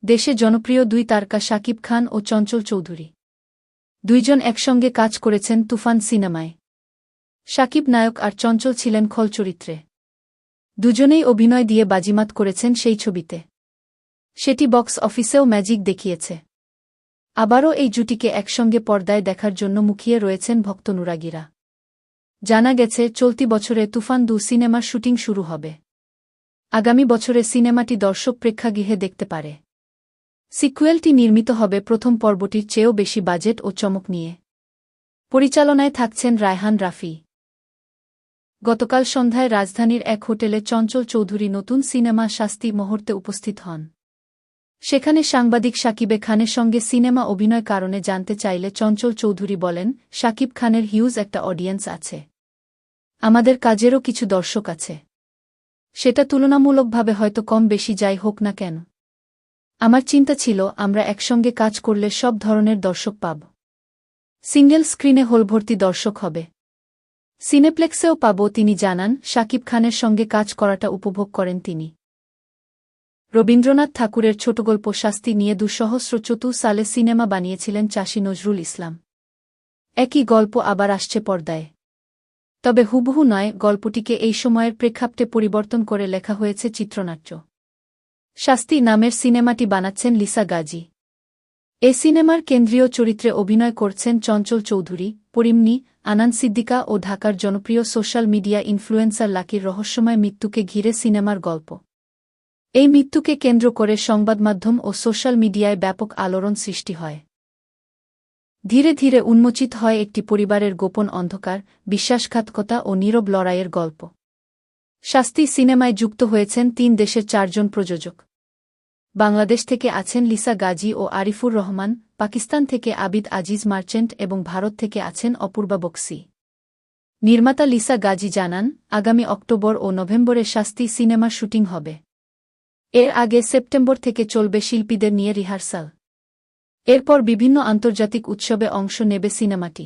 দেশে জনপ্রিয় দুই তারকা শাকিব খান ও চঞ্চল চৌধুরী দুইজন একসঙ্গে কাজ করেছেন তুফান সিনেমায়। শাকিব নায়ক আর চঞ্চল ছিলেন খল চরিত্রে। দুজনেই অভিনয় দিয়ে বাজিমাত করেছেন সেই ছবিতে। সেটি বক্স অফিসেও ম্যাজিক দেখিয়েছে। আবারও এই জুটিকে একসঙ্গে পর্দায় দেখার জন্য মুখিয়ে রয়েছেন ভক্তানুরাগীরা। জানা গেছে, চলতি বছরে তুফান ২ সিনেমার শুটিং শুরু হবে। আগামী বছরে সিনেমাটি দর্শক প্রেক্ষাগৃহে দেখতে পারে। সিক্যুয়েলটি নির্মিত হবে প্রথম পর্বটির চেয়েও বেশি বাজেট ও চমক নিয়ে। পরিচালনায় থাকছেন রায়হান রাফি। গতকাল সন্ধ্যায় রাজধানীর এক হোটেলে চঞ্চল চৌধুরী নতুন সিনেমা শাস্তি মুহূর্তে উপস্থিত হন। সেখানে সাংবাদিক শাকিবে খানের সঙ্গে সিনেমা অভিনয় কারণে জানতে চাইলে চঞ্চল চৌধুরী বলেন, শাকিব খানের হিউজ একটা অডিয়েন্স আছে। আমাদের কাজেরও কিছু দর্শক আছে। সেটা তুলনামূলকভাবে হয়তো কম বেশি যাই হোক না কেন। আমার চিন্তা ছিল, আমরা একসঙ্গে কাজ করলে সব ধরনের দর্শক পাব। সিঙ্গেল স্ক্রিনে হলভর্তি দর্শক হবে। সিনেপ্লেক্সেও পাব। তিনি জানান, শাকিব খানের সঙ্গে কাজ করাটা উপভোগ করেন তিনি। রবীন্দ্রনাথ ঠাকুরের ছোটগল্প শাস্তি নিয়ে ২০০৪ সালে সিনেমা বানিয়েছিলেন চাষী নজরুল ইসলাম। একই গল্প আবার আসছে পর্দায়। তবে হুবহু নয়, গল্পটিকে এই সময়ের প্রেক্ষাপটে পরিবর্তন করে লেখা হয়েছে চিত্রনাট্য। শাস্তি নামের সিনেমাটি বানাচ্ছেন লিসা গাজী। এ সিনেমার কেন্দ্রীয় চরিত্রে অভিনয় করছেন চঞ্চল চৌধুরী, পরিমনি, আনান সিদ্দিকা ও ঢাকার জনপ্রিয় সোশ্যাল মিডিয়া ইনফ্লুয়েন্সার লাকির রহস্যময় মৃত্যুকে ঘিরে সিনেমার গল্প। এই মৃত্যুকে কেন্দ্র করে সংবাদমাধ্যম ও সোশ্যাল মিডিয়ায় ব্যাপক আলোড়ন সৃষ্টি হয়। ধীরে ধীরে উন্মোচিত হয় একটি পরিবারের গোপন অন্ধকার, বিশ্বাসঘাতকতা ও নীরব লড়াইয়ের গল্প। শাস্তি সিনেমায় যুক্ত হয়েছেন ৩ দেশের ৪ জন প্রযোজক। বাংলাদেশ থেকে আছেন লিসা গাজী ও আরিফুর রহমান, পাকিস্তান থেকে আবিদ আজিজ মার্চেন্ট এবং ভারত থেকে আছেন অপূর্বা বক্সি। নির্মাতা লিসা গাজী জানান, আগামী অক্টোবর ও নভেম্বরে শাস্তি সিনেমার শুটিং হবে। এর আগে সেপ্টেম্বর থেকে চলবে শিল্পীদের নিয়ে রিহার্সাল। এরপর বিভিন্ন আন্তর্জাতিক উৎসবে অংশ নেবে সিনেমাটি।